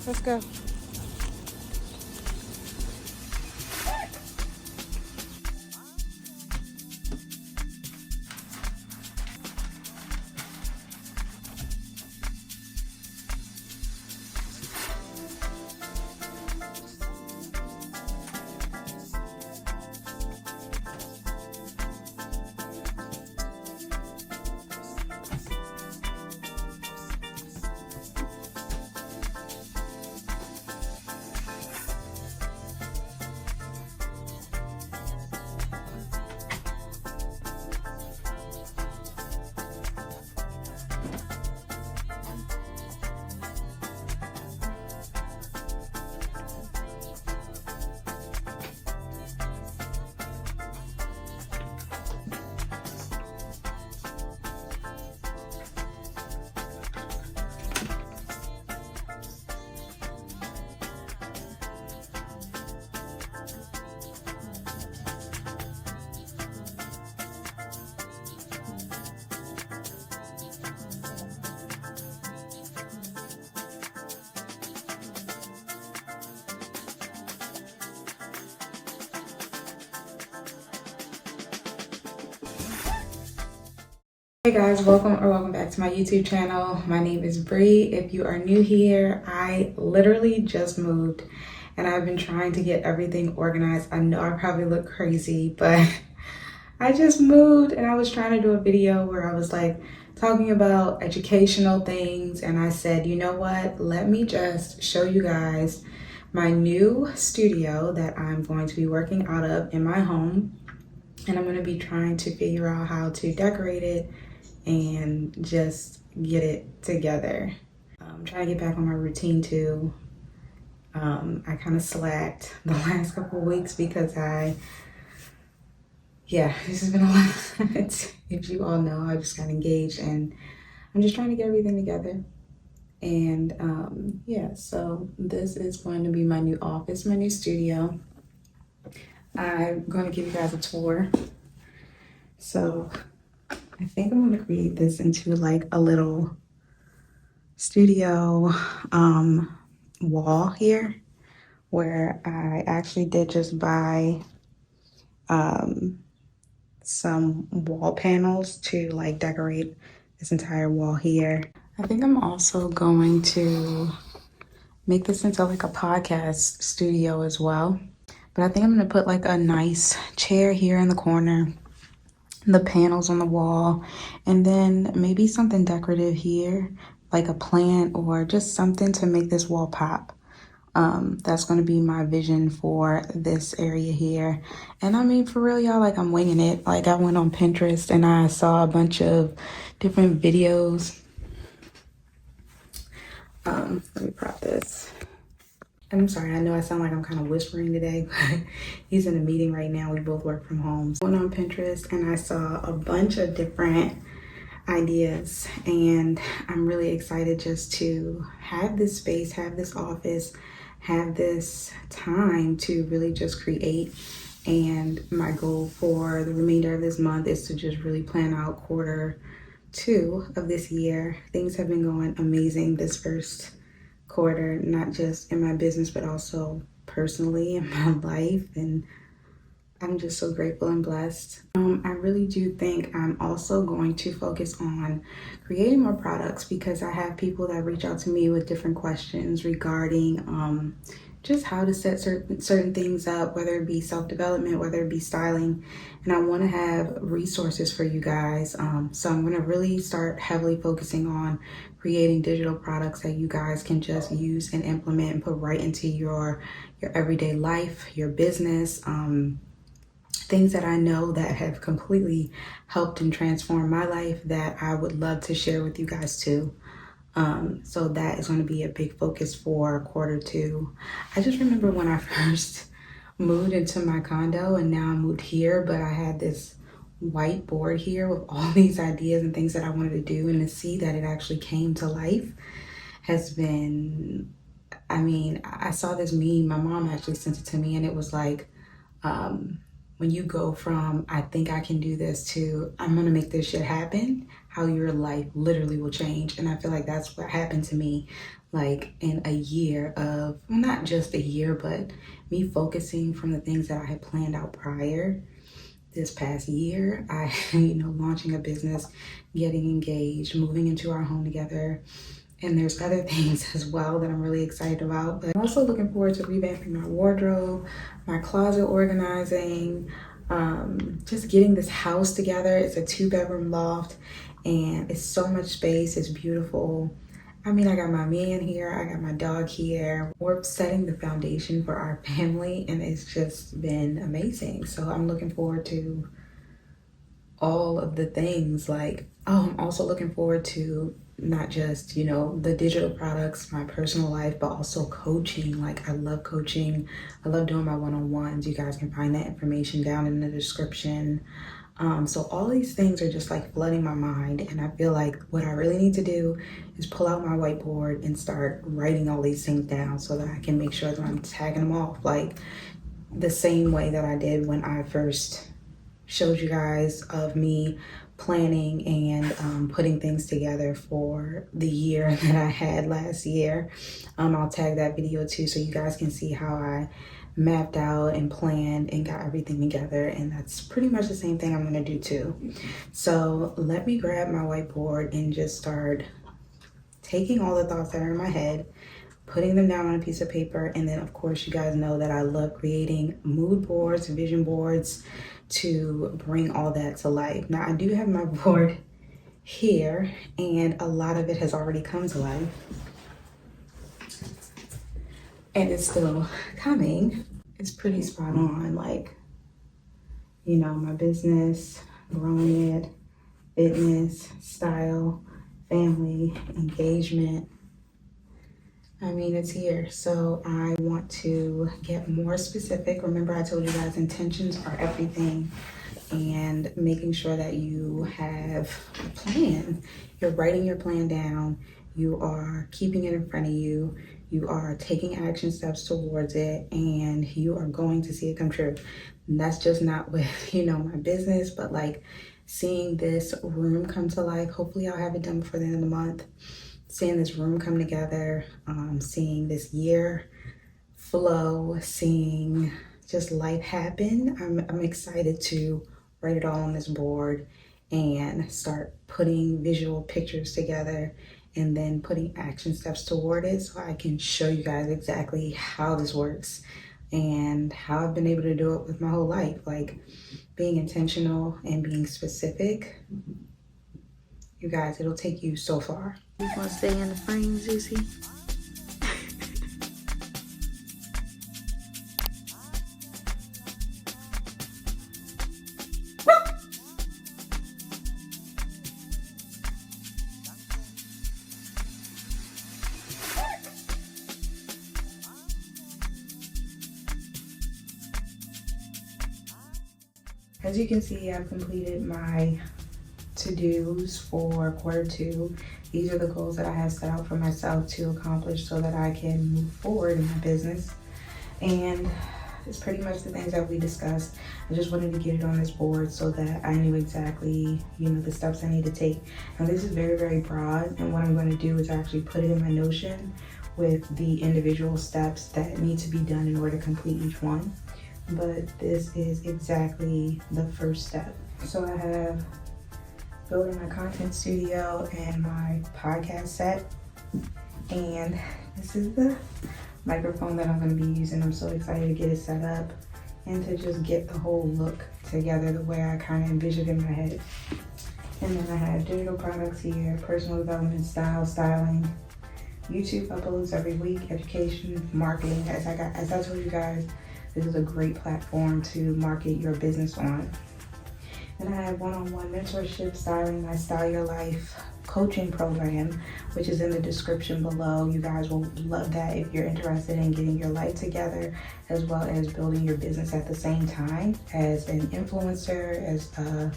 Let's go. Hey guys, welcome back to my YouTube channel. My name is Bree. If you are new here, I literally just moved and I've been trying to get everything organized. I know I probably look crazy, but I just moved and I was trying to do a video where I was like talking about educational things, and I said, you know what, let me just show you guys my new studio that I'm going to be working out of in my home, and I'm going to be trying to figure out how to decorate it and just get it together. I'm trying to get back on my routine too. I kind of slacked the last couple of weeks because this has been a lot. If you all know, I just got engaged and I'm just trying to get everything together. And so this is going to be my new office, my new studio. I'm going to give you guys a tour. So I think I'm going to create this into like a little studio wall here, where I actually did just buy some wall panels to like decorate this entire wall here. I think I'm also going to make this into like a podcast studio as well. But I think I'm going to put like a nice chair here in the corner, the panels on the wall, and then maybe something decorative here, like a plant or just something to make this wall pop. That's going to be my vision for this area here. And I mean, for real, y'all, like I'm winging it. Like I went on Pinterest and I saw a bunch of different videos. Let me prop this. I'm sorry, I know I sound like I'm kind of whispering today, but he's in a meeting right now. We both work from home. I went on Pinterest and I saw a bunch of different ideas, and I'm really excited just to have this space, have this office, have this time to really just create. And my goal for the remainder of this month is to just really plan out Q2 of this year. Things have been going amazing this first quarter, not just in my business, but also personally in my life. And I'm just so grateful and blessed. I really do think I'm also going to focus on creating more products, because I have people that reach out to me with different questions regarding just how to set certain things up, whether it be self-development, whether it be styling. And I want to have resources for you guys. So I'm going to really start heavily focusing on creating digital products that you guys can just use and implement and put right into your everyday life, your business, things that I know that have completely helped and transformed my life that I would love to share with you guys too. So that is going to be a big focus for Q2. I just remember when I first moved into my condo, and now I moved here, but I had this whiteboard here with all these ideas and things that I wanted to do, and to see that it actually came to life has been, I mean, I saw this meme, my mom actually sent it to me, and it was like, when you go from I think I can do this to I'm gonna make this shit happen, how your life literally will change. And I feel like that's what happened to me, like in a year of, well, not just a year, but me focusing from the things that I had planned out prior. This past year, I, launching a business, getting engaged, moving into our home together. And there's other things as well that I'm really excited about. But I'm also looking forward to revamping my wardrobe, my closet organizing, just getting this house together. It's a 2-bedroom loft and it's so much space. It's beautiful. I mean, I got my man here, I got my dog here. We're setting the foundation for our family and it's just been amazing. So I'm looking forward to all of the things. Like, I'm also looking forward to not just, the digital products, my personal life, but also coaching. Like, I love coaching. I love doing my one-on-ones. You guys can find that information down in the description. So all these things are just like flooding my mind, and I feel like what I really need to do is pull out my whiteboard and start writing all these things down so that I can make sure that I'm tagging them off, like the same way that I did when I first showed you guys of me planning and putting things together for the year that I had last year. I'll tag that video too so you guys can see how I mapped out and planned and got everything together, and that's pretty much the same thing I'm gonna do too. So let me grab my whiteboard and just start taking all the thoughts that are in my head, putting them down on a piece of paper, and then of course you guys know that I love creating mood boards, vision boards to bring all that to life. Now I do have my board here and a lot of it has already come to life. And it's still coming. It's pretty spot on, like, my business, growing it, fitness, style, family, engagement. I mean, it's here. So I want to get more specific. Remember, I told you guys intentions are everything, and making sure that you have a plan. You're writing your plan down. You are keeping it in front of you. You are taking action steps towards it, and you are going to see it come true. And that's just not with, my business, but like seeing this room come to life. Hopefully I'll have it done before the end of the month. Seeing this room come together, seeing this year flow, seeing just life happen. I'm excited to write it all on this board and start putting visual pictures together and then putting action steps toward it so I can show you guys exactly how this works and how I've been able to do it with my whole life. Like, being intentional and being specific, you guys, it'll take you so far. You want to stay in the frame, Zuzi? As you can see, I've completed my to-dos for Q2. These are the goals that I have set out for myself to accomplish so that I can move forward in my business. And it's pretty much the things that we discussed. I just wanted to get it on this board so that I knew exactly, the steps I need to take. Now this is very, very broad, and what I'm going to do is actually put it in my Notion with the individual steps that need to be done in order to complete each one. But this is exactly the first step. So I have building my content studio and my podcast set, and this is the microphone that I'm going to be using. I'm so excited to get it set up and to just get the whole look together the way I kind of envisioned in my head. And then I have digital products here, personal development, styling, YouTube uploads every week, education, marketing. As I told you guys, this is a great platform to market your business on. And I have one-on-one mentorship, styling, my Style Your Life coaching program, which is in the description below. You guys will love that if you're interested in getting your life together, as well as building your business at the same time as an influencer, as a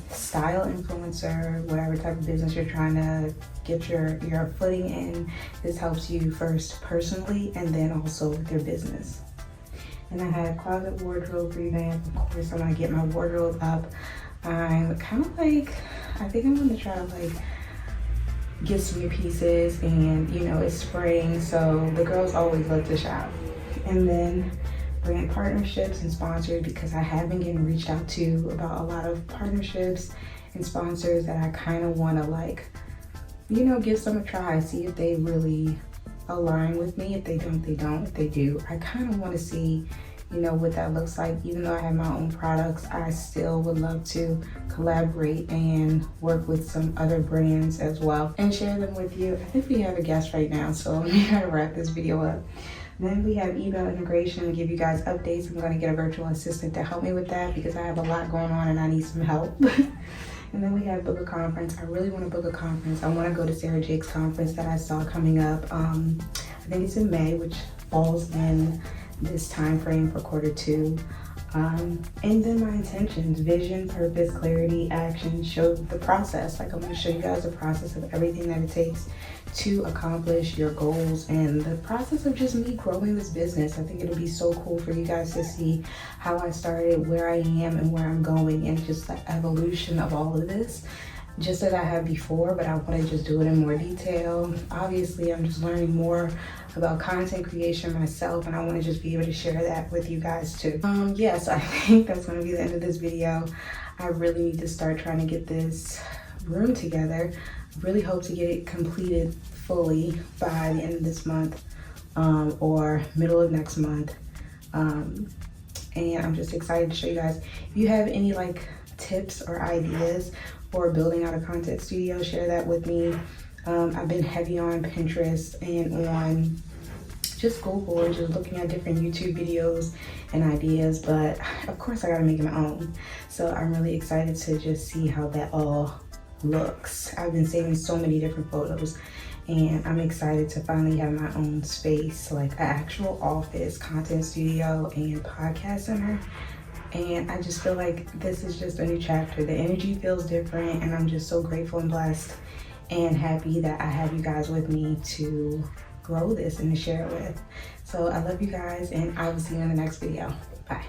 style influencer, whatever type of business you're trying to get your footing in. This helps you first personally and then also with your business. And I had closet wardrobe revamp. Of course, I'm gonna get my wardrobe up. I'm kind of like, I think I'm gonna try to like get some new pieces, and you know, it's spring, so the girls always love to shop. And then brand partnerships and sponsors, because I have been getting reached out to about a lot of partnerships and sponsors that I kind of want to like, you know, give some a try, see if they really align with me. If they don't, they don't. If they do, I kind of want to see, you know, what that looks like. Even though I have my own products, I still would love to collaborate and work with some other brands as well and share them with you. I think we have a guest right now, so I'm gonna wrap this video up. Then we have email integration to give you guys updates. I'm gonna get a virtual assistant to help me with that because I have a lot going on and I need some help. And then we have book a conference. I really want to book a conference. I want to go to Sarah Jake's conference that I saw coming up. I think it's in May, which falls in this time frame for Q2. And then my intentions: vision, purpose, clarity, action. Show the process. Like, I'm going to show you guys the process of everything that it takes to accomplish your goals, and the process of just me growing this business. I think it'll be so cool for you guys to see how I started, where I am, and where I'm going, and just the evolution of all of this, just as I have before, but I want to just do it in more detail. Obviously, I'm just learning more about content creation myself, and I want to just be able to share that with you guys too. Yes, I think that's going to be the end of this video. I really need to start trying to get this room together. Really hope to get it completed fully by the end of this month, or middle of next month. And I'm just excited to show you guys. If you have any like tips or ideas for building out a content studio, share that with me. I've been heavy on Pinterest and on just Google and just looking at different YouTube videos and ideas, but of course I gotta make it my own. So I'm really excited to just see how that all looks. I've been saving so many different photos, and I'm excited to finally have my own space, like an actual office, content studio, and podcast center. And I just feel like this is just a new chapter. The energy feels different, and I'm just so grateful and blessed and happy that I have you guys with me to grow this and to share it with. So I love you guys, and I will see you in the next video. Bye.